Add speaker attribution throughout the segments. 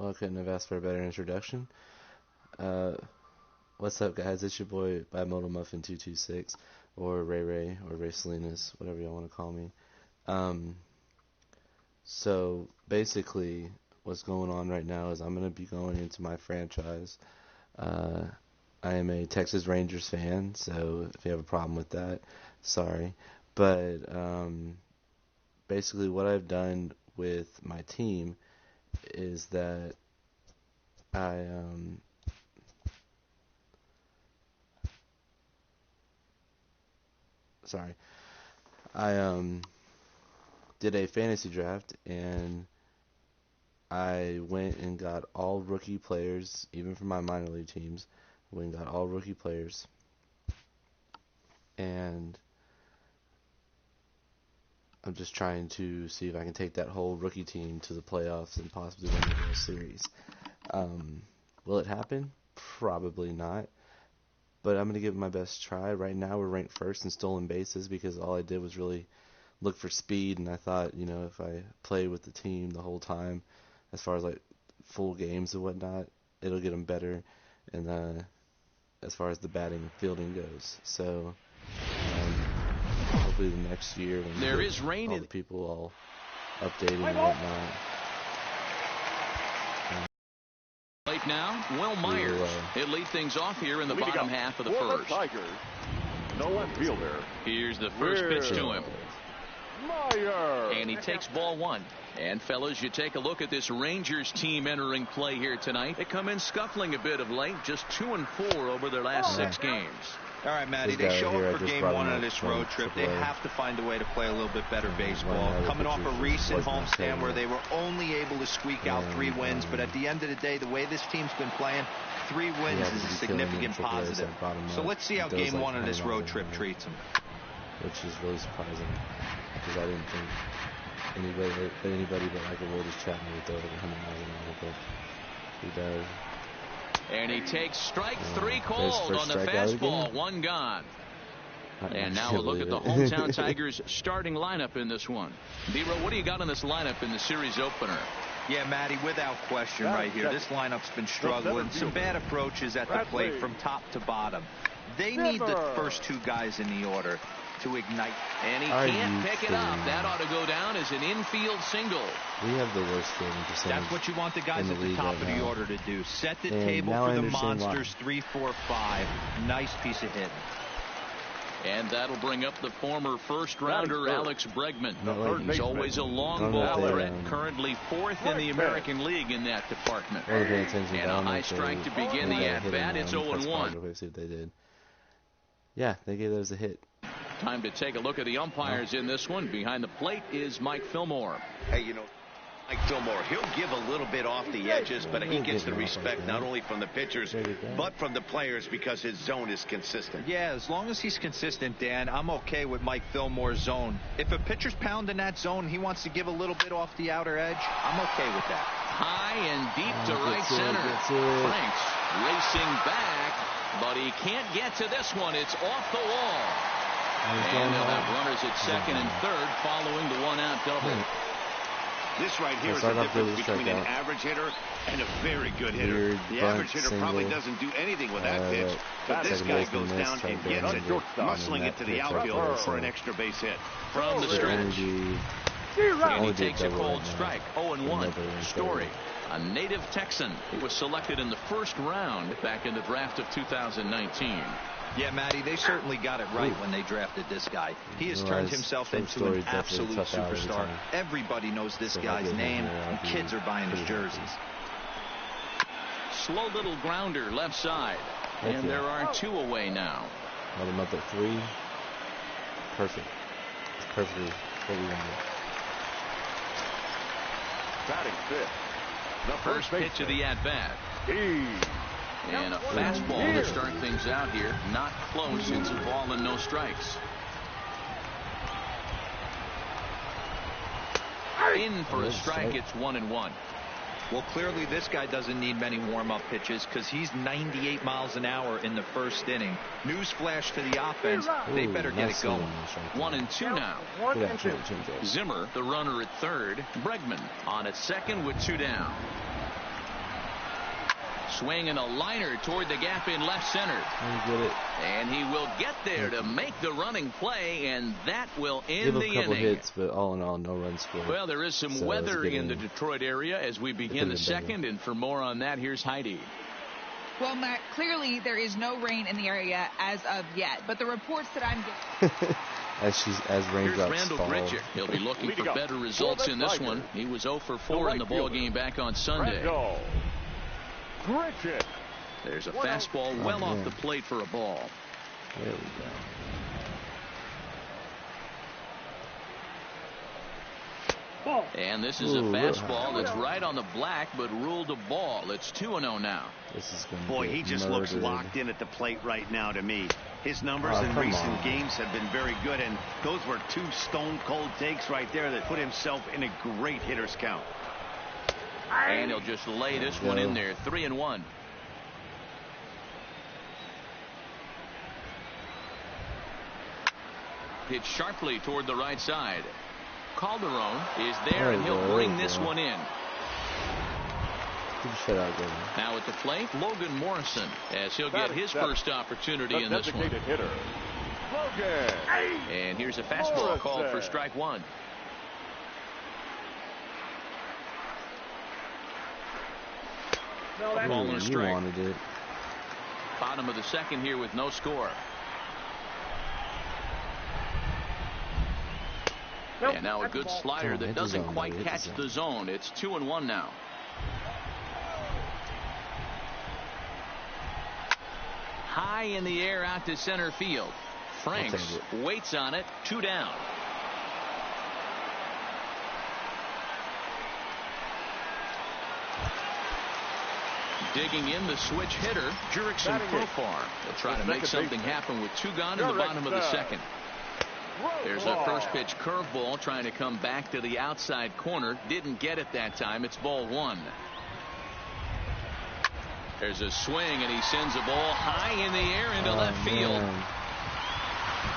Speaker 1: Well, I couldn't have asked for a better introduction. What's up, guys? It's your boy BimodalMuffin226, or Ray, or Ray Salinas, whatever y'all want to call me. So basically, what's going on right now is I'm going to be going into my franchise. I am a Texas Rangers fan, so if you have a problem with that, sorry. But basically, what I've done with my team is that I did a fantasy draft, and I went and got all rookie players, even from my minor league teams. Went and got all rookie players, and I'm just trying to see if I can take that whole rookie team to the playoffs and possibly win the World Series. Will it happen? Probably not. But I'm going to give it my best try. Right now we're ranked first in stolen bases because all I did was really look for speed, and I thought, if I play with the team the whole time, as far as like full games and whatnot, it'll get them better. And as far as the batting and fielding goes. So hopefully the next year when
Speaker 2: there is rain
Speaker 1: all the people all updated and whatnot.
Speaker 2: Right now, Will Myers. He'll lead things off here in the bottom half of the first.
Speaker 3: Tigers, no left fielder.
Speaker 2: Here's the first pitch to him.
Speaker 3: Myers.
Speaker 2: And he takes ball one. And fellas, you take a look at this Rangers team entering play here tonight. They come in scuffling a bit of late, just 2-4 over their last 6 games.
Speaker 4: All right, Matty, they show up for game 1 of this road trip. They have to find a way to play a little bit better baseball. Coming off a recent homestand where they were only able to squeak out 3 wins, but at the end of the day, the way this team's been playing, 3 wins is a significant positive. So let's see how game 1 of this road trip treats them.
Speaker 1: Which is really surprising, because I didn't think anybody but like a Lotus Chapman would throw over 100 miles an hour, but he does.
Speaker 2: And he takes strike 3 called on the fastball. 1 gone. And now we'll look at the hometown Tigers starting lineup in this one. B-Row, what do you got in this lineup in the series opener?
Speaker 4: Yeah, Matty, without question right here. This lineup's been struggling. Some bad approaches at the plate from top to bottom. They need the first 2 guys in the order to ignite.
Speaker 2: And he can't pick it up. That ought to go down as an infield single.
Speaker 1: We have the worst fielding percentage.
Speaker 4: That's what you want the guys at the top of the order to do. Set the table for the monsters. 3, 4, 5. Nice piece of hitting.
Speaker 2: And that'll bring up the former first-rounder Alex Bregman. He's always a long ball threat. Currently 4th in the American League in that department. And a high strike to begin the at-bat. It's 0-1.
Speaker 1: See what they did. Yeah, they gave those a hit.
Speaker 2: Time to take a look at the umpires in this one. Behind the plate is Mike Fillmore.
Speaker 5: Hey, Mike Fillmore, he'll give a little bit off the edges, but he gets the respect not only from the pitchers, but from the players because his zone is consistent.
Speaker 4: Yeah, as long as he's consistent, Dan, I'm okay with Mike Fillmore's zone. If a pitcher's pounding that zone, he wants to give a little bit off the outer edge, I'm okay with that.
Speaker 2: High and deep to right center. Franks racing back, but he can't get to this one. It's off the wall. And they'll have runners at second and third following the 1-out double.
Speaker 5: This right here is the difference between an average hitter and a very good hitter. The average hitter probably doesn't do anything with that pitch, but this guy goes down and gets it, muscling it to the outfield for an extra base hit.
Speaker 2: From the stretch. And he takes a called strike. 0-1. Story, a native Texan. He was selected in the first round back in the draft of 2019.
Speaker 4: Yeah, Matty, they certainly got it right when they drafted this guy. He has turned himself into an absolute superstar. Everybody knows this guy's name, and kids are buying his jerseys.
Speaker 2: Slow little grounder left side. And there are 2 away now.
Speaker 1: Let him up at 3. Perfect. It's perfectly what we wanted.
Speaker 3: Batting 5th. The
Speaker 2: first pitch of the at-bat. And a fastball to start things out here. Not close. It's a ball and no strikes. In for a strike. It's 1-1.
Speaker 4: Well, clearly this guy doesn't need many warm-up pitches because he's 98 miles an hour in the first inning. Newsflash to the offense. They better get it going.
Speaker 2: 1-2 now. Zimmer, the runner at third. Bregman on at second with 2 down. Swinging a liner toward the gap in left center. And he will get there to make the running play, and that will end the inning.
Speaker 1: Give a couple hits, but all in all, no runs scored.
Speaker 2: Well, there is some weather in the Detroit area as we begin the second, and for more on that, here's Heidi.
Speaker 6: Well, Matt, clearly there is no rain in the area as of yet, but the reports that I'm getting...
Speaker 1: as raindrops
Speaker 2: Randall
Speaker 1: fall.
Speaker 2: Gritchick. He'll be looking for better results in this one. He was 0 for 4 in the ball game back on Sunday. There's a fastball well off the plate for a ball.
Speaker 1: There we go.
Speaker 2: And this is a fastball that's right on the black, but ruled a ball. It's 2-0 now.
Speaker 1: This is going to
Speaker 5: Boy, he just looks locked in at the plate right now to me. His numbers in recent games have been very good, and those were 2 stone-cold takes right there that put himself in a great hitter's count.
Speaker 2: And he'll just lay this one in there. 3-1. Hit sharply toward the right side. Calderon is there, and he'll bring this one in. Now at the plate, Logan Morrison, as he'll get his first opportunity in this one. And here's a fastball called for strike 1. A ball and a strike. Bottom of the second here with no score. And now a good slider that doesn't quite catch the zone. It's 2-1 now. High in the air out to center field. Franks waits on it. 2 down. Digging in the switch hitter, Jurickson Profar. They'll try to make something happen with 2 gone in the bottom of the second. There's a first pitch curveball trying to come back to the outside corner. Didn't get it that time. It's ball 1. There's a swing, and he sends a ball high in the air into left field.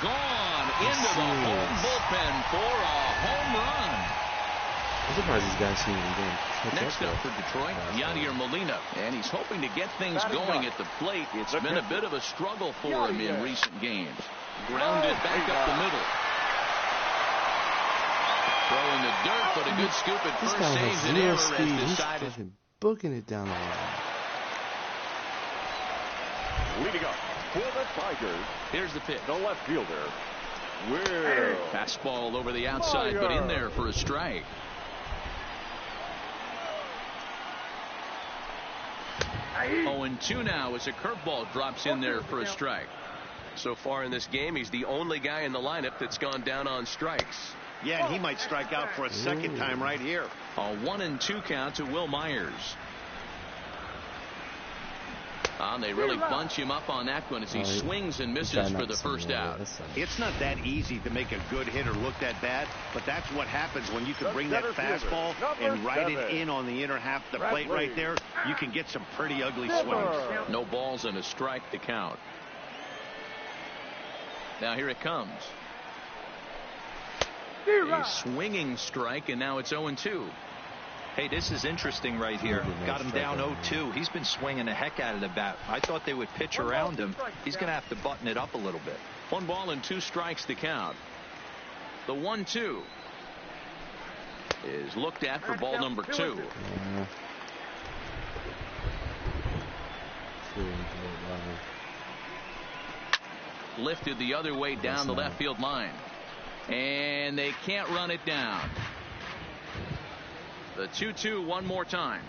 Speaker 2: Gone into the home bullpen for a home run.
Speaker 1: I'm surprised these guys can't even
Speaker 2: Next up for Detroit, Yadier Molina, and he's hoping to get things going at the plate. It's been a bit of a struggle for him in recent games. Grounded back up the middle. Throwing the dirt, but a good scoop at first saves an error as decided.
Speaker 1: He's booking it down the line.
Speaker 3: Leading up for the Tigers.
Speaker 2: Here's the pitch.
Speaker 3: The left fielder, Will.
Speaker 2: Fastball over the outside, but in there for a strike. Oh, and 2 now as a curveball drops in there for a strike. So far in this game, he's the only guy in the lineup that's gone down on strikes.
Speaker 5: Yeah, and he might strike out for a second time right here.
Speaker 2: A 1-2 count to Will Myers. They really bunch him up on that one as he swings and misses for the first out.
Speaker 5: It's not that easy to make a good hitter look that bad, but that's what happens when you can bring that fastball and ride it in on the inner half of the plate right there. You can get some pretty ugly swings.
Speaker 2: No balls and a strike to count. Now here it comes. A swinging strike, and now it's 0-2.
Speaker 4: Hey, this is interesting right here. Got him down 0-2. He's been swinging the heck out of the bat. I thought they would pitch around him. He's going to have to button it up a little bit.
Speaker 2: 1 ball and 2 strikes to count. The 1-2 is looked at for ball number 2. Lifted the other way down the left field line. And they can't run it down. The 2-2 one more time.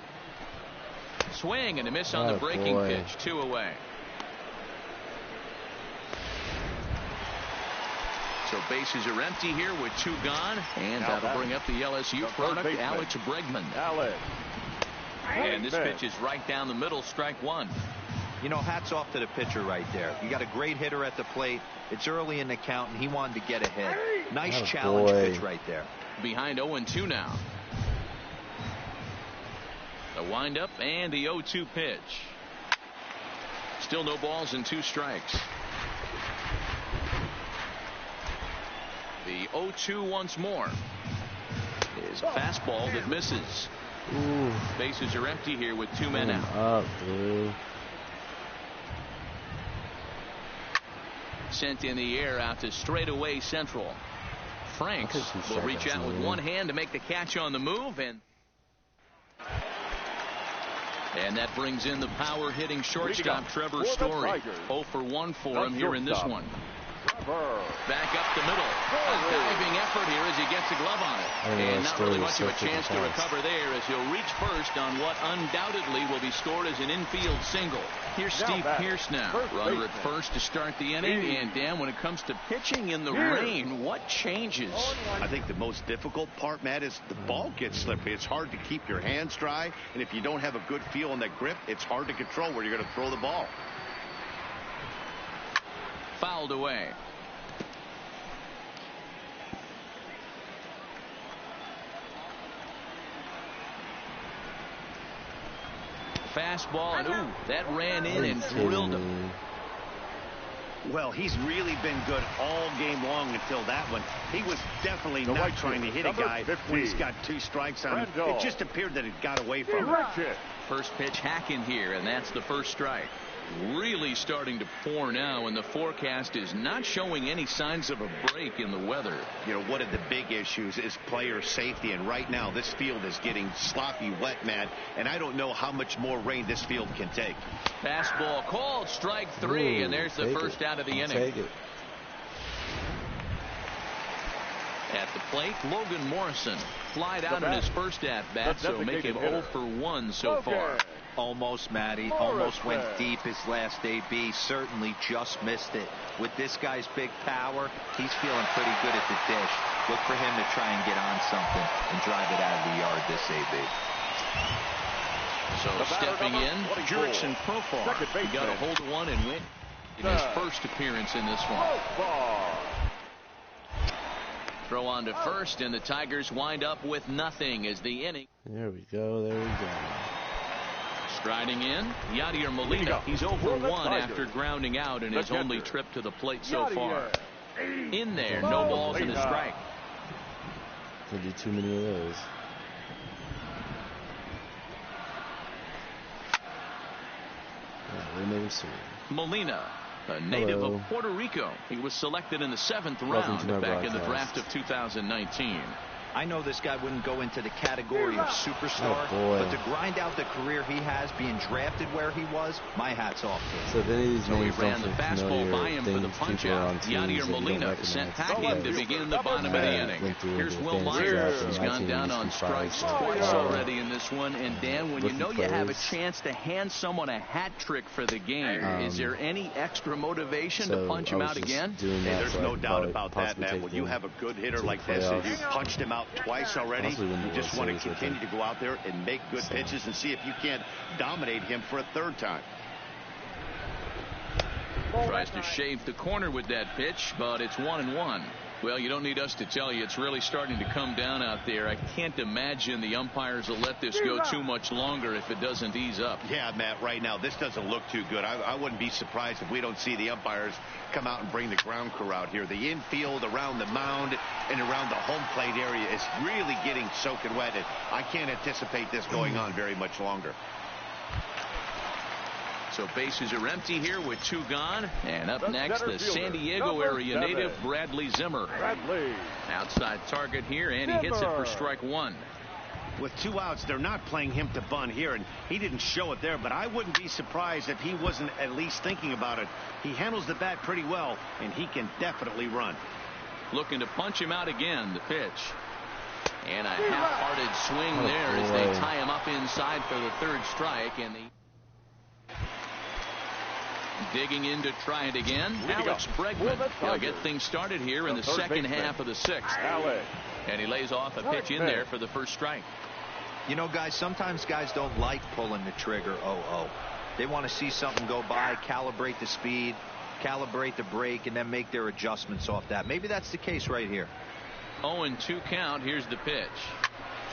Speaker 2: Swing and a miss on the breaking pitch. 2 away. So bases are empty here with 2 gone. And that'll bring up the LSU product, Alex Bregman. And this pitch is right down the middle, strike 1.
Speaker 4: You know, hats off to the pitcher right there. You got a great hitter at the plate. It's early in the count, and he wanted to get ahead. Nice challenge pitch right there.
Speaker 2: Behind 0-2 now. The windup and the 0-2 pitch. Still no balls and 2 strikes. The 0-2 once more is a fastball that misses.
Speaker 1: Ooh.
Speaker 2: Bases are empty here with 2 men out.
Speaker 1: Up, Blue.
Speaker 2: Sent in the air out to straightaway central. Franks will reach out with one hand to make the catch on the move, and that brings in the power hitting shortstop Trevor Story. 0 for 1 for him here in this one. Back up the middle. A diving effort here as he gets a glove on it. And not really much of a chance to recover there as he'll reach first on what undoubtedly will be scored as an infield single. Here's Steve Pearce now. Runner at first to start the inning. And Dan, when it comes to pitching in the rain, what changes?
Speaker 5: I think the most difficult part, Matt, is the ball gets slippery. It's hard to keep your hands dry. And if you don't have a good feel on that grip, it's hard to control where you're going to throw the ball.
Speaker 2: Fouled away. Fastball, and ooh, that ran in and drilled him.
Speaker 5: Well, he's really been good all game long until that one. He was definitely not trying to hit a guy when he's got 2 strikes on him. It just appeared that it got away from him.
Speaker 2: First pitch hacking here, and that's the first strike. Really starting to pour now, and the forecast is not showing any signs of a break in the weather.
Speaker 5: You know, one of the big issues is player safety, and right now this field is getting sloppy wet, Matt, and I don't know how much more rain this field can take.
Speaker 2: Fastball called, strike 3, and there's the first out of the inning.
Speaker 1: Take it.
Speaker 2: At the plate, Logan Morrison flied out in his first at-bat, so make him 0 for 1 so far.
Speaker 4: Almost, Matty. Almost went deep his last AB. Certainly just missed it. With this guy's big power, he's feeling pretty good at the dish. Look for him to try and get on something and drive it out of the yard this AB.
Speaker 2: So stepping in, Jurickson Profar. He got a hold of one and went in his first appearance in this one. Throw on to first, and the Tigers wind up with nothing as the inning.
Speaker 1: There we go. There we go.
Speaker 2: Striding in, Yadier Molina. He's over 1 after grounding out in his only trip to the plate so far. In there, no balls and a strike.
Speaker 1: Could be too many of those. Yeah, we made him soon.
Speaker 2: Molina, a native of Puerto Rico. He was selected in the 7th round back in the draft of 2019.
Speaker 4: I know this guy wouldn't go into the category of superstar, but to grind out the career he has being drafted where he was, my hat's off to him.
Speaker 1: So if any of these
Speaker 2: he ran the fastball by him for the punch-out. Yadier Molina sent packing to begin the bottom of the inning. Here's Will Myers. He's gone down on strikes twice already in this one. And Dan, when you know you have a chance to hand someone a hat trick for the game, is there any extra motivation to punch him out again?
Speaker 5: There's no doubt about that, man. When you have a good hitter like this and you punched him out twice already, you just want to continue to go out there and make good pitches and see if you can't dominate him for a 3rd time.
Speaker 2: Tries to shave the corner with that pitch, but it's 1-1. Well, you don't need us to tell you it's really starting to come down out there. I can't imagine the umpires will let this go too much longer if it doesn't ease up.
Speaker 5: Yeah, Matt, right now this doesn't look too good. I wouldn't be surprised if we don't see the umpires come out and bring the ground crew out here. The infield around the mound and around the home plate area is really getting soaking wet, and I can't anticipate this going on very much longer.
Speaker 2: So bases are empty here with 2 gone. And up next, the San Diego area native, Bradley Zimmer. Outside target here, and he hits it for strike 1.
Speaker 5: With 2 outs, they're not playing him to bunt here, and he didn't show it there, but I wouldn't be surprised if he wasn't at least thinking about it. He handles the bat pretty well, and he can definitely run.
Speaker 2: Looking to punch him out again, the pitch. And a half-hearted swing there as they tie him up inside for the 3rd strike, and digging in to try it again, Alex Bregman. He'll get things started here in the second half of the 6th. And he lays off a pitch in there for the 1st strike.
Speaker 4: You know, guys, sometimes guys don't like pulling the trigger 0-0. They want to see something go by, calibrate the speed, calibrate the brake, and then make their adjustments off that. Maybe that's the case right here.
Speaker 2: 0-2 count. Here's the pitch.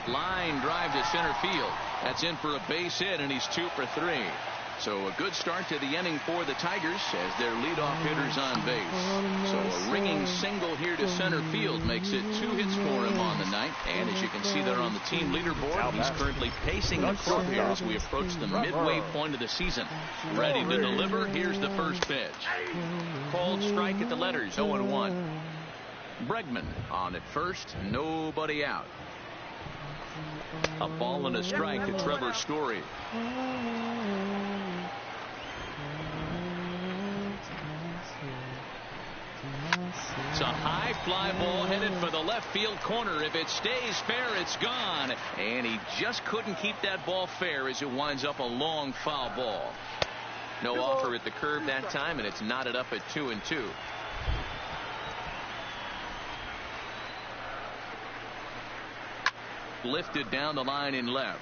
Speaker 2: Line drive to center field. That's in for a base hit, and he's 2 for 3. So a good start to the inning for the Tigers as their leadoff hitter's on base. So a ringing single here to center field makes it 2 hits for him on the night. And as you can see there on the team leaderboard, he's currently pacing the club here as we approach the midway point of the season. Ready to deliver. Here's the first pitch. Called strike at the letters, 0-1. Bregman on at first, nobody out. A ball and a strike to Trevor Story. It's a high fly ball headed for the left field corner. If it stays fair, it's gone. And he just couldn't keep that ball fair as it winds up a long foul ball. No offer at the curve that time, and it's knotted up at 2-2. Lifted down the line in left.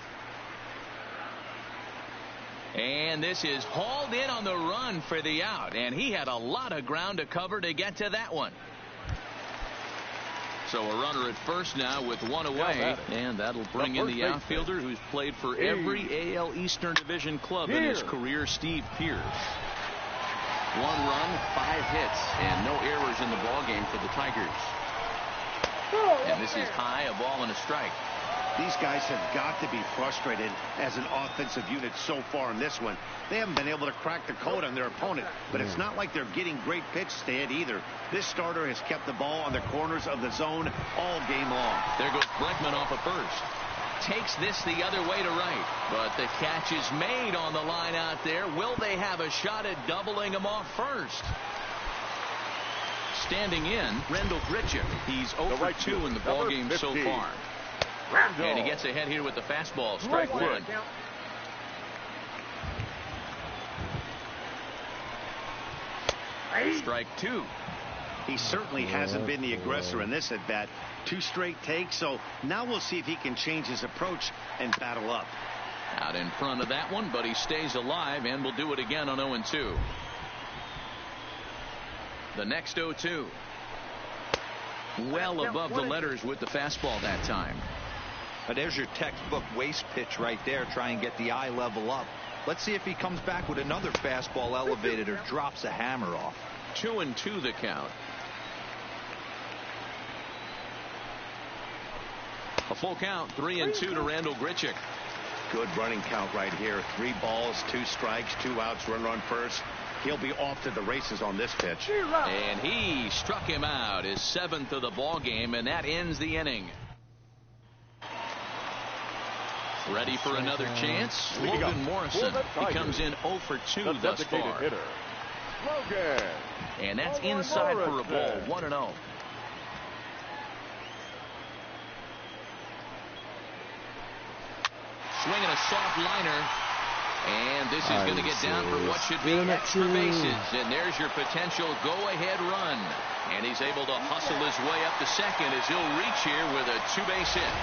Speaker 2: And this is hauled in on the run for the out. And he had a lot of ground to cover to get to that one. So a runner at first now with one away. And that'll bring in the outfielder who's played for every AL Eastern Division club in his career, Steve Pearce. 1 run, 5 hits, and no errors in the ballgame for the Tigers. And this is high, a ball and a strike.
Speaker 5: These guys have got to be frustrated as an offensive unit so far in this one. They haven't been able to crack the code on their opponent, but it's not like they're getting great pitch stand either. This starter has kept the ball on the corners of the zone all game long.
Speaker 2: There goes Bregman off of first. Takes this the other way to right, but the catch is made on the line out there. Will they have a shot at doubling him off first? Standing in, Randall Grichuk. He's 0 for 2 in the ballgame so far. And he gets ahead here with the fastball. Strike 1. Strike 2.
Speaker 5: He certainly hasn't been the aggressor in this at bat. 2 straight takes, so now we'll see if he can change his approach and battle up.
Speaker 2: Out in front of that one, but he stays alive and will do it again on 0-2. The next 0-2. Well above the letters with the fastball that time.
Speaker 4: But there's your textbook waist pitch right there. Try and get the eye level up. Let's see if he comes back with another fastball elevated or drops a hammer off.
Speaker 2: 2-2 the count. A full count, 3-2 to Randall Grichuk.
Speaker 5: Good running count right here. 3 balls, 2 strikes, 2 outs, run first. He'll be off to the races on this pitch.
Speaker 2: And he struck him out, his 7th of the ball game, and that ends the inning. Ready for another chance? Logan Morrison. He comes in 0 for 2 thus far. And that's inside for a ball, 1-0. Swinging a soft liner. And this is going to get down for what should be extra bases. And there's your potential go-ahead run. And he's able to hustle his way up to second as he'll reach here with a 2-base hit.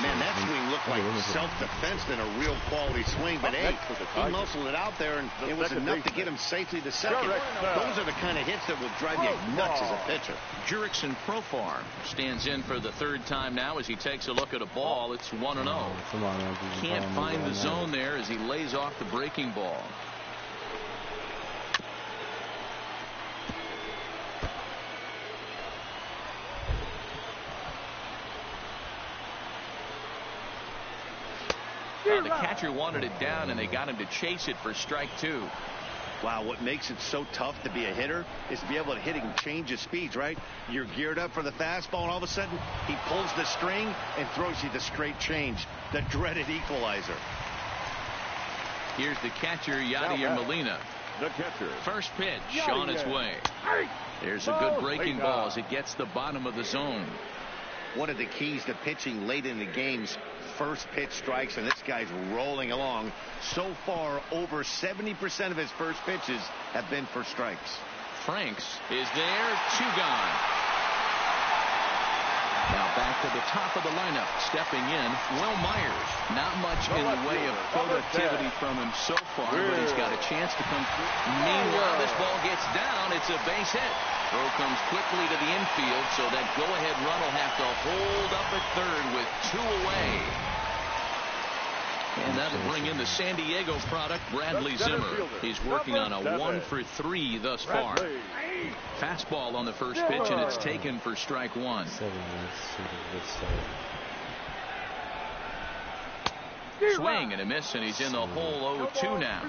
Speaker 5: Man, that swing looked like self-defense than a real quality swing. But hey, he muscled it out there, and it was enough to get him safely to second. Those are the kind of hits that will drive you nuts as a pitcher.
Speaker 2: Jurickson Profar stands in for the 3rd time now as he takes a look at a ball. It's 1-0.
Speaker 1: Come on, man.
Speaker 2: Can't find the zone there as he lays off the breaking ball. The catcher wanted it down, and they got him to chase it for strike 2.
Speaker 5: Wow, what makes it so tough to be a hitter is to be able to hit and change his speeds, right? You're geared up for the fastball, and all of a sudden, he pulls the string and throws you the straight change, the dreaded equalizer.
Speaker 2: Here's the catcher, Yadier Molina.
Speaker 3: The catcher.
Speaker 2: First pitch on its way. There's a good breaking ball as it gets the bottom of the zone.
Speaker 5: One of the keys to pitching late in the game's first pitch strikes, and this guy's rolling along. So far, over 70% of his first pitches have been for strikes.
Speaker 2: Franks is there, 2 gone. Now back to the top of the lineup, stepping in, Will Myers. Not much in the way of productivity from him so far, but he's got a chance to come through. Meanwhile, this ball gets down. It's a base hit. Throw comes quickly to the infield, so that go-ahead run will have to hold up at third with 2 away. And And that'll bring in the San Diego product, Bradley Zimmer. He's working on a 1 for 3 thus far. Fastball on the first pitch, and it's taken for strike 1. Swing and a miss, and he's in the hole 0-2 now.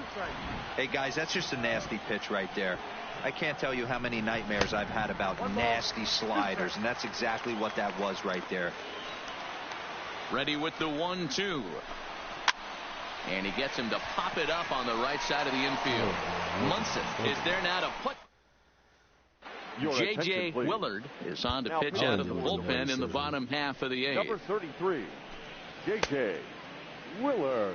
Speaker 4: Hey, guys, that's just a nasty pitch right there. I can't tell you how many nightmares I've had about nasty sliders, and that's exactly what that was right there.
Speaker 2: Ready with the 1-2. And he gets him to pop it up on the right side of the infield. Munson is there now to put. J.J. Willard is on to pitch out of the bullpen in the bottom half of the 8th.
Speaker 3: Number 33, J.J. Willard.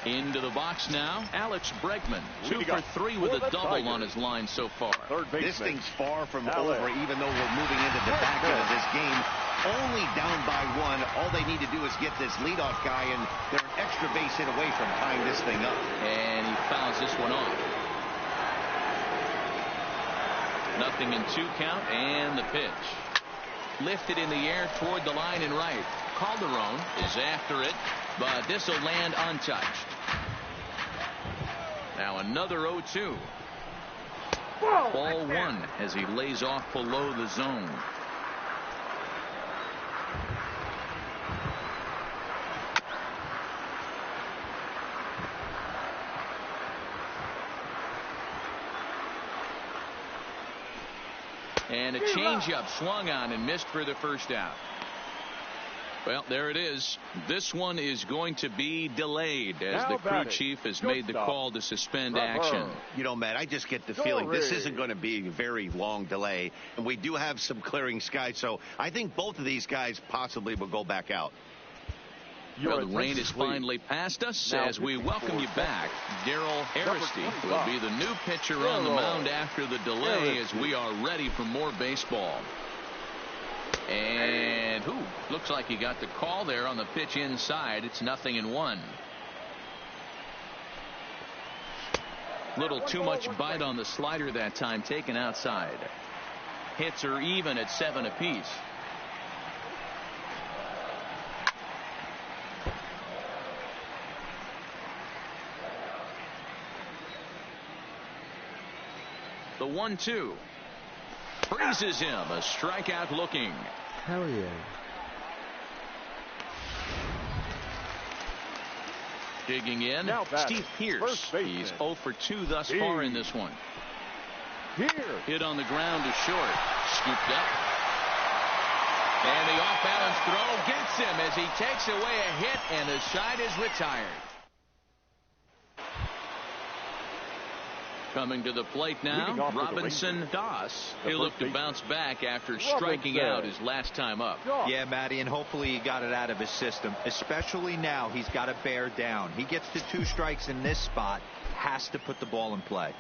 Speaker 2: Into the box now, Alex Bregman, 2 for 3 with a double on his line so far.
Speaker 5: This thing's far from over, even though we're moving into the back end of this game. Only down by 1. All they need to do is get this leadoff guy, and they're an extra base hit away from tying this thing up.
Speaker 2: And he fouls this one off. Nothing in 2 count, and the pitch. Lifted in the air toward the line and right. Calderon is after it, but this will land untouched. Now another 0-2. Ball 1 as he lays off below the zone. And a changeup swung on and missed for the first out. Well, there it is. This one is going to be delayed as the crew chief has made the call to suspend action.
Speaker 5: You know, Matt, I just get the feeling this isn't going to be a very long delay. And we do have some clearing skies, so I think both of these guys possibly will go back out.
Speaker 2: Well, the rain is finally past us as we welcome you back. Daryl Hairsty will be the new pitcher on the mound after the delay as we are ready for more baseball. And looks like he got the call there on the pitch inside. It's 0-1. Little too much bite on the slider that time, taken outside. Hits are even at 7 apiece. The 1-2. Freezes him. A strikeout looking.
Speaker 1: Hell yeah.
Speaker 2: Digging in, Steve Pearce. He's 0 for 2 thus far in this one. Hit on the ground to short. Scooped up. And the off-balance throw gets him as he takes away a hit, and the side is retired. Coming to the plate now, Robinson Doss. He'll look to bounce back after striking out his last time up.
Speaker 4: Yeah, Matty, and hopefully he got it out of his system. Especially now, he's got to bear down. He gets to 2 strikes in this spot, has to put the ball in play.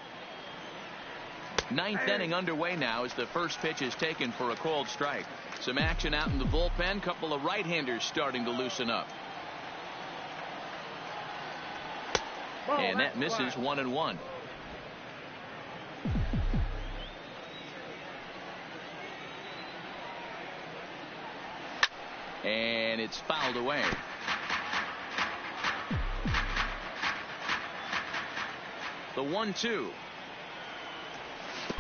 Speaker 2: 9th inning underway now as the first pitch is taken for a called strike. Some action out in the bullpen. Couple of right-handers starting to loosen up. And that misses 1-1. And it's fouled away. The 1-2.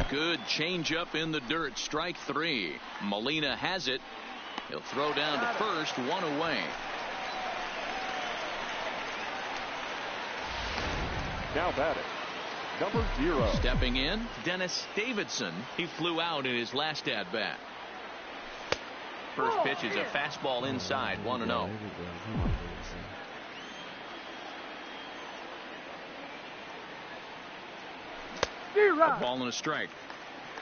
Speaker 2: Good changeup in the dirt. Strike 3. Molina has it. He'll throw down to first. 1 away.
Speaker 3: Now batting, number 0.
Speaker 2: Stepping in, Dennis Davidson. He flew out in his last at-bat. First pitch is a fastball inside, 1-0. A ball and a strike.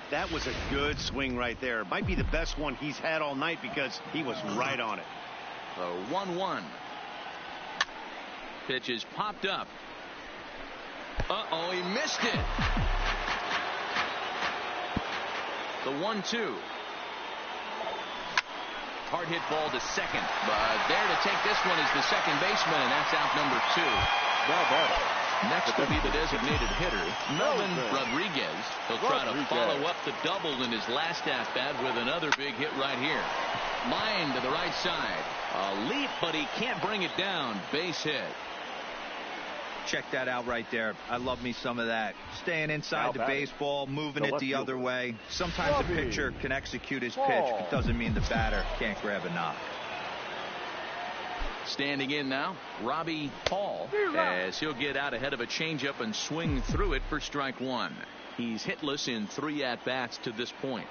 Speaker 5: That was a good swing right there. Might be the best one he's had all night because he was right on it.
Speaker 2: The 1-1. Pitch is popped up. Uh-oh, he missed it. The 1-2. Hard hit ball to second, but there to take this one is the second baseman, and that's out number 2. Next will be the designated hitter, Melvin Rodriguez. He'll try to follow up the double in his last at-bat with another big hit right here. Line to the right side. A leap, but he can't bring it down. Base hit.
Speaker 4: Check that out right there. I love me some of that. Staying inside the baseball, moving it the other way. Sometimes the pitcher can execute his pitch, but doesn't mean the batter can't grab a knock.
Speaker 2: Standing in now, Robbie Hall, as he'll get out ahead of a changeup and swing through it for strike 1. He's hitless in 3 at-bats to this point.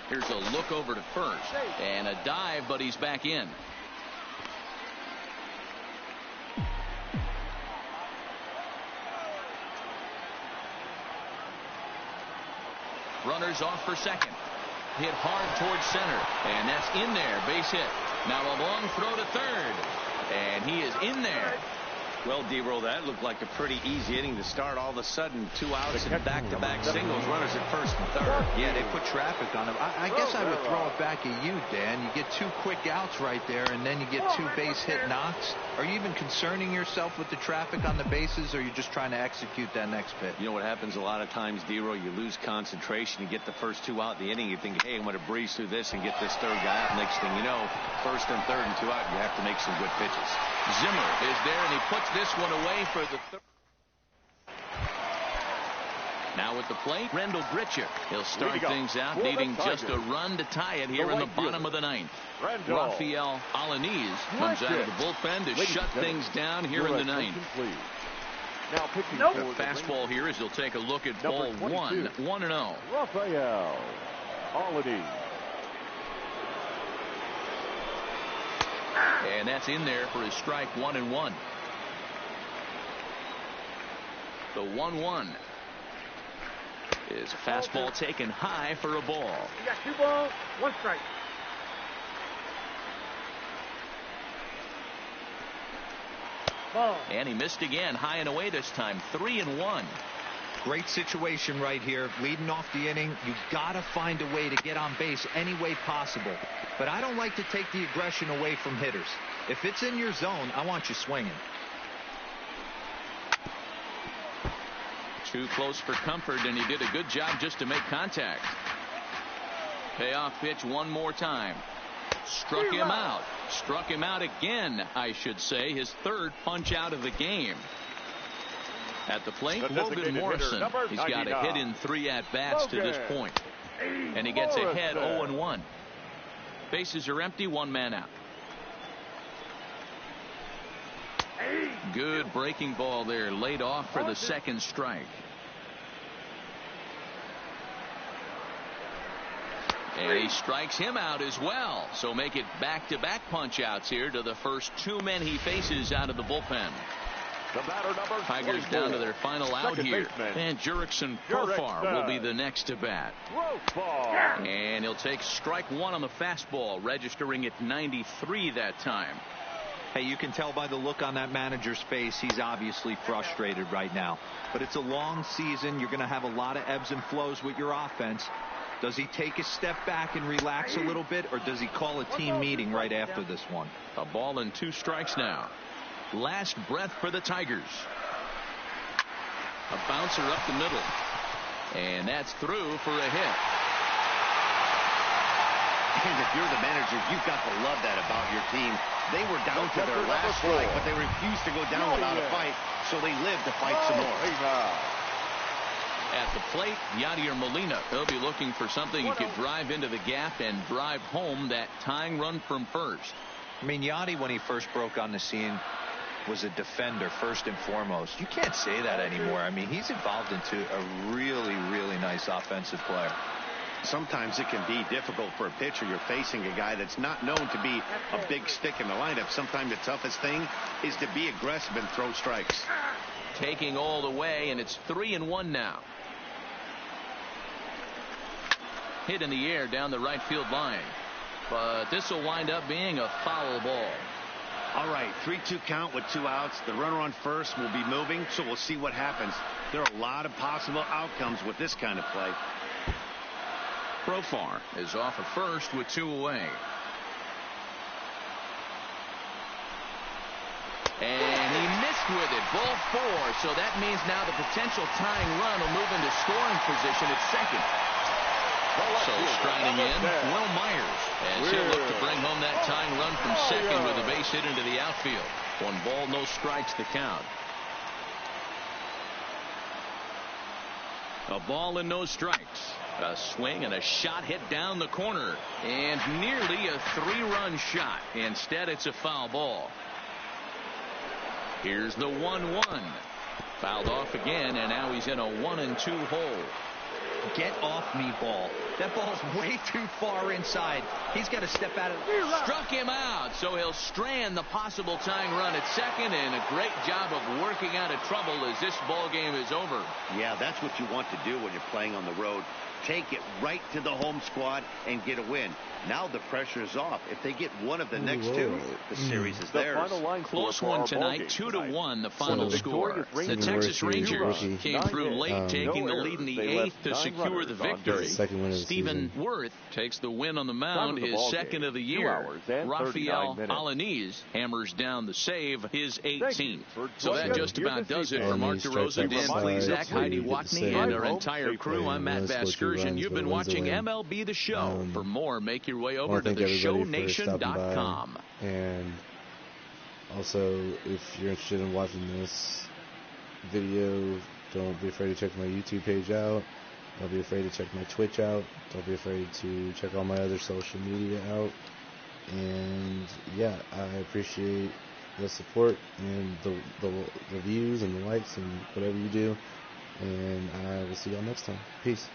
Speaker 2: Here's a look over to first, and a dive, but he's back in. Runners off for second. Hit hard towards center, and that's in there. Base hit. Now a long throw to third, and he is in there.
Speaker 5: Well, D-Roll, that looked like a pretty easy inning to start. All of a sudden, 2 outs and back-to-back singles, runners at first and third.
Speaker 4: Yeah, they put traffic on him. I guess I would throw it back at you, Dan. You get 2 quick outs right there, and then you get 2 base hit knocks. Are you even concerning yourself with the traffic on the bases, or are you just trying to execute that next pitch?
Speaker 5: You know what happens a lot of times, D-Roll? You lose concentration. You get the first 2 out in the inning. You think, hey, I'm going to breeze through this and get this third guy out. Next thing you know, first and third and 2 out, you have to make some good pitches.
Speaker 2: Zimmer is there, and he puts this one away for the third. Now at the plate, Rendell Grichuk. He'll start things out, needing just a run to tie it here in the bottom of the 9th. Rafael Alanis comes out of the bullpen to shut things down here in the 9th.
Speaker 3: Now pitching
Speaker 2: The fastball here as he'll take a look at ball 1, 1-0.
Speaker 3: Rafael Alanis.
Speaker 2: And that's in there for his strike 1-1. The 1-1 is a fastball taken high for a ball.
Speaker 7: You got 2 balls, 1 strike. Ball.
Speaker 2: And he missed again, high and away this time, 3-1.
Speaker 4: Great situation right here. Leading off the inning, you got to find a way to get on base any way possible. But I don't like to take the aggression away from hitters. If it's in your zone, I want you swinging.
Speaker 2: Too close for comfort, and he did a good job just to make contact. Payoff pitch one more time. Struck him out. Struck him out again, I should say. His 3rd punch out of the game. At the plate, Logan Morrison. He's got a hit in 3 at-bats to this point. And he gets ahead 0-1. Bases are empty, 1 man out. Good breaking ball there, laid off for the 2nd strike. And he strikes him out as well. So make it back-to-back punch-outs here to the first 2 men he faces out of the bullpen. Tigers down to their final out here. And Jurickson Profar will be the next to bat. And he'll take strike 1 on the fastball, registering at 93 that time.
Speaker 4: Hey, you can tell by the look on that manager's face, he's obviously frustrated right now. But it's a long season. You're going to have a lot of ebbs and flows with your offense. Does he take a step back and relax a little bit, or does he call a team meeting right after this one?
Speaker 2: A ball and 2 strikes now. Last breath for the Tigers. A bouncer up the middle. And that's through for a hit.
Speaker 5: And if you're the manager, you've got to love that about your team. They were down to their last strike, but they refused to go down without a fight, so they lived to fight some more.
Speaker 2: At the plate, Yadier Molina. He'll be looking for something he could drive into the gap and drive home that tying run from first.
Speaker 4: I mean, Yadi, when he first broke on the scene, was a defender first and foremost. You can't say that anymore. I mean, he's evolved into a really, really nice offensive player.
Speaker 5: Sometimes it can be difficult for a pitcher. You're facing a guy that's not known to be a big stick in the lineup. Sometimes the toughest thing is to be aggressive and throw strikes.
Speaker 2: Taking all the way, and it's 3-1 now. Hit in the air down the right field line. But this will wind up being a foul ball.
Speaker 5: All right, 3-2 count with 2 outs. The runner on first will be moving, so we'll see what happens. There are a lot of possible outcomes with this kind of play.
Speaker 2: Profar is off at first with 2 away. And he missed with it. Ball 4. So that means now the potential tying run will move into scoring position at second. So striding in, Will Myers, as he'll look to bring home that tying run from second with a base hit into the outfield. 1 ball, no strikes the count. A ball and no strikes. A swing and a shot hit down the corner. And nearly a 3-run shot. Instead, it's a foul ball. Here's the 1-1. Fouled off again, and now he's in a 1-2 hole.
Speaker 4: Get off me, ball. That ball's way too far inside. He's got to step out of it.
Speaker 2: Struck him out, so he'll strand the possible tying run at second, and a great job of working out of trouble as this ball game is over.
Speaker 5: Yeah, that's what you want to do when you're playing on the road. Take it right to the home squad and get a win. Now the pressure is off. If they get one of the next 2, the series is theirs.
Speaker 2: Close one tonight, 2-1 the final score. The Texas Rangers came through late, taking the lead in the 8th to secure the victory. Stephen Worth takes the win on the mound, his second of the year. Rafael Alanis hammers down the save, his 18th. So that just about does it for Mark DeRosa, Dan Plesac, Heidi Watney, and our entire crew. I'm Matt Vasgersian. You've been watching MLB The Show. For more, make your way over to theshownation.com.
Speaker 1: And also, if you're interested in watching this video, don't be afraid to check my YouTube page out. Don't be afraid to check my Twitch out. Don't be afraid to check all my other social media out. And yeah, I appreciate the support and the views and the likes and whatever you do. And I will see y'all next time. Peace.